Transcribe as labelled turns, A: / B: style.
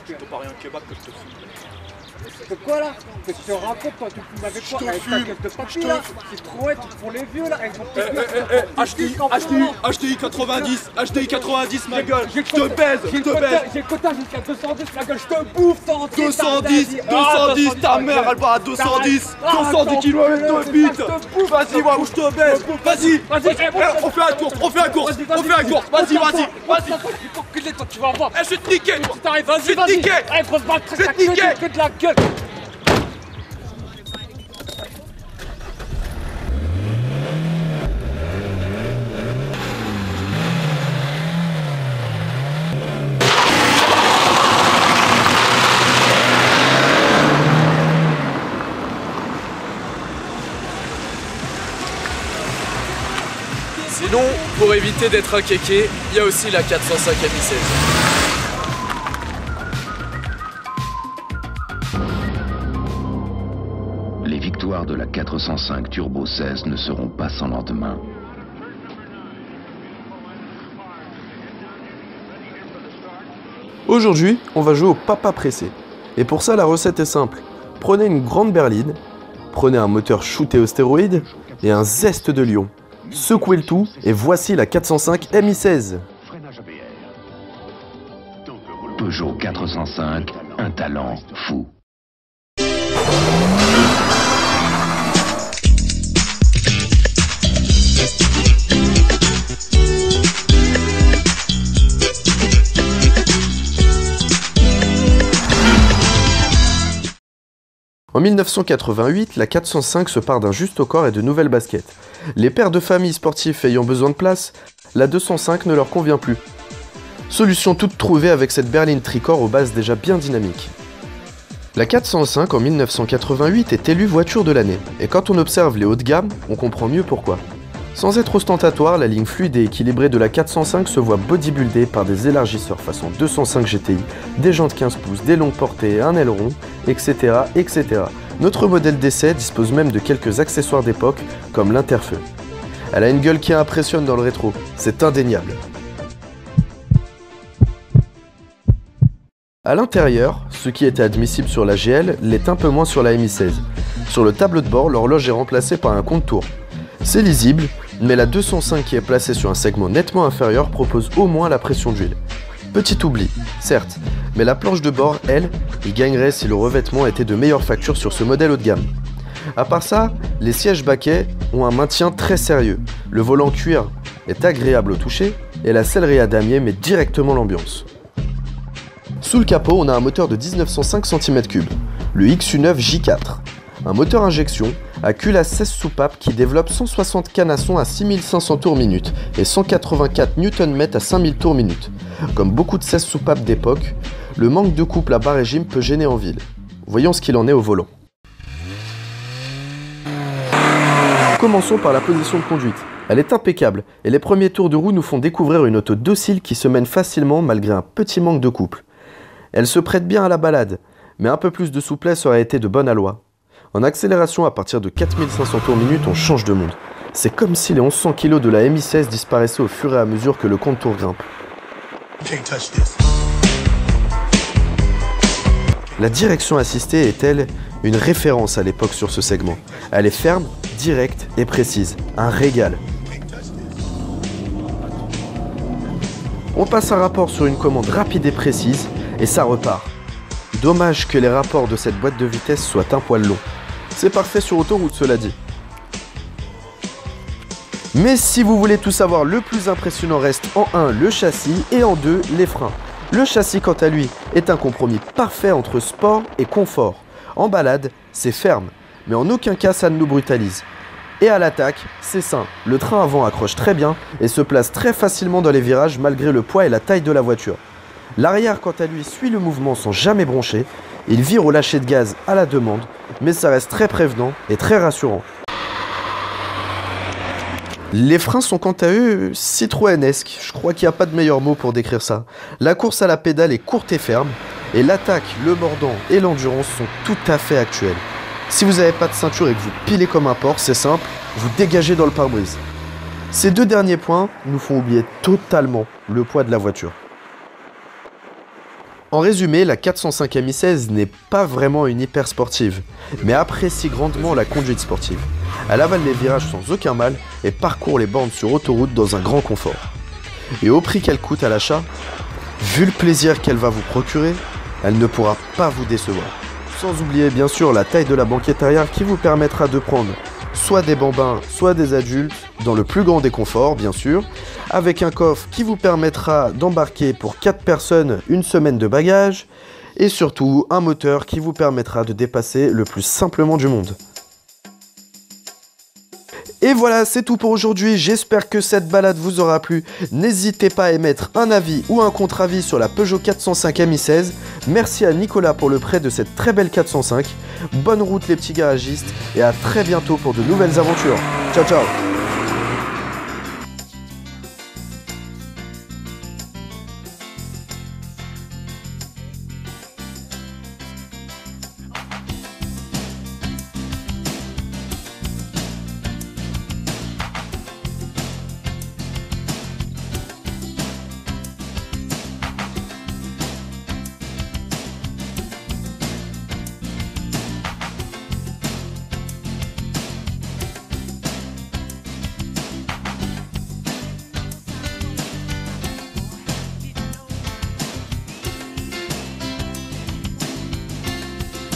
A: Je te parie un kebab que je te fume.
B: De quoi là? Qu'est-ce que tu racontes toi? Tu fumes avec quoi? Avec ta gueule de papier là? C'est trop pour les vieux là, avec ton petit
A: HDI 90, HDI 90 ma gueule, je te baise, je te baise.
B: J'ai le quota jusqu'à 210 ma gueule, je te bouffe sans
A: 210, ta mère elle va à 210 km de bite. Vas-y, moi où je te baise, vas-y, on fait la course, vas-y.
B: Enculé toi, tu vas voir.
A: Je vais te niquer,
B: Si t'arrives, vas-y. Allez, grosse balle,
A: je vais te niquer.
B: Que de la gueule.
C: Sinon, pour éviter d'être un kéké, il y a aussi la 405 Mi-16.
D: Les victoires de la 405 Turbo 16 ne seront pas sans lendemain.
E: Aujourd'hui, on va jouer au papa pressé. Et pour ça, la recette est simple. Prenez une grande berline, prenez un moteur shooté aux stéroïdes et un zeste de lion. Secouez le tout et voici la 405 Mi-16.
D: Peugeot 405, un talent fou.
E: En 1988, la 405 se part d'un juste au corps et de nouvelles baskets. Les pères de famille sportifs ayant besoin de place, la 205 ne leur convient plus. Solution toute trouvée avec cette berline tricorps aux bases déjà bien dynamiques. La 405 en 1988 est élue voiture de l'année, et quand on observe les hauts de gamme, on comprend mieux pourquoi. Sans être ostentatoire, la ligne fluide et équilibrée de la 405 se voit bodybuildée par des élargisseurs façon 205 GTI, des jantes 15 pouces, des longues portées, un aileron, etc. etc. Notre modèle d'essai dispose même de quelques accessoires d'époque, comme l'interfeu. Elle a une gueule qui impressionne dans le rétro, c'est indéniable. A l'intérieur, ce qui était admissible sur la GL l'est un peu moins sur la Mi-16. Sur le tableau de bord, l'horloge est remplacée par un compte-tours. C'est lisible, mais la 205 qui est placée sur un segment nettement inférieur propose au moins la pression d'huile. Petit oubli, certes, mais la planche de bord, elle, y gagnerait si le revêtement était de meilleure facture sur ce modèle haut de gamme. À part ça, les sièges baquets ont un maintien très sérieux. Le volant cuir est agréable au toucher et la sellerie à damier met directement l'ambiance. Sous le capot, on a un moteur de 1905 cm3, le XU9 J4. Un moteur injection à culasse 16 soupapes qui développe 160 canassons à 6500 tours minute et 184 Nm à 5000 tours minute. Comme beaucoup de 16 soupapes d'époque, le manque de couple à bas régime peut gêner en ville. Voyons ce qu'il en est au volant. Commençons par la position de conduite. Elle est impeccable et les premiers tours de roue nous font découvrir une auto docile qui se mène facilement malgré un petit manque de couple. Elle se prête bien à la balade, mais un peu plus de souplesse aurait été de bonne aloi. En accélération à partir de 4500 tours minute, on change de monde. C'est comme si les 1100 kg de la Mi-16 disparaissaient au fur et à mesure que le compte-tours grimpe. La direction assistée est-elle une référence à l'époque sur ce segment? Elle est ferme, directe et précise. Un régal. On passe un rapport sur une commande rapide et précise et ça repart. Dommage que les rapports de cette boîte de vitesse soient un poil longs. C'est parfait sur autoroute, cela dit. Mais si vous voulez tout savoir, le plus impressionnant reste en 1 le châssis et en 2 les freins. Le châssis, quant à lui, est un compromis parfait entre sport et confort. En balade, c'est ferme, mais en aucun cas ça ne nous brutalise. Et à l'attaque, c'est sain. Le train avant accroche très bien et se place très facilement dans les virages malgré le poids et la taille de la voiture. L'arrière, quant à lui, suit le mouvement sans jamais broncher. Il vire au lâcher de gaz à la demande, mais ça reste très prévenant et très rassurant. Les freins sont quant à eux citroënesques, je crois qu'il n'y a pas de meilleur mot pour décrire ça. La course à la pédale est courte et ferme, et l'attaque, le mordant et l'endurance sont tout à fait actuels. Si vous n'avez pas de ceinture et que vous pilez comme un porc, c'est simple, vous dégagez dans le pare-brise. Ces deux derniers points nous font oublier totalement le poids de la voiture. En résumé, la 405 Mi16 n'est pas vraiment une hyper sportive, mais apprécie grandement la conduite sportive. Elle avale les virages sans aucun mal et parcourt les bornes sur autoroute dans un grand confort. Et au prix qu'elle coûte à l'achat, vu le plaisir qu'elle va vous procurer, elle ne pourra pas vous décevoir. Sans oublier bien sûr la taille de la banquette arrière qui vous permettra de prendre soit des bambins, soit des adultes, dans le plus grand des conforts bien sûr, avec un coffre qui vous permettra d'embarquer pour 4 personnes une semaine de bagages, et surtout un moteur qui vous permettra de dépasser le plus simplement du monde. Et voilà, c'est tout pour aujourd'hui, j'espère que cette balade vous aura plu. N'hésitez pas à émettre un avis ou un contre-avis sur la Peugeot 405 Mi16. Merci à Nicolas pour le prêt de cette très belle 405. Bonne route les petits garagistes et à très bientôt pour de nouvelles aventures. Ciao ciao.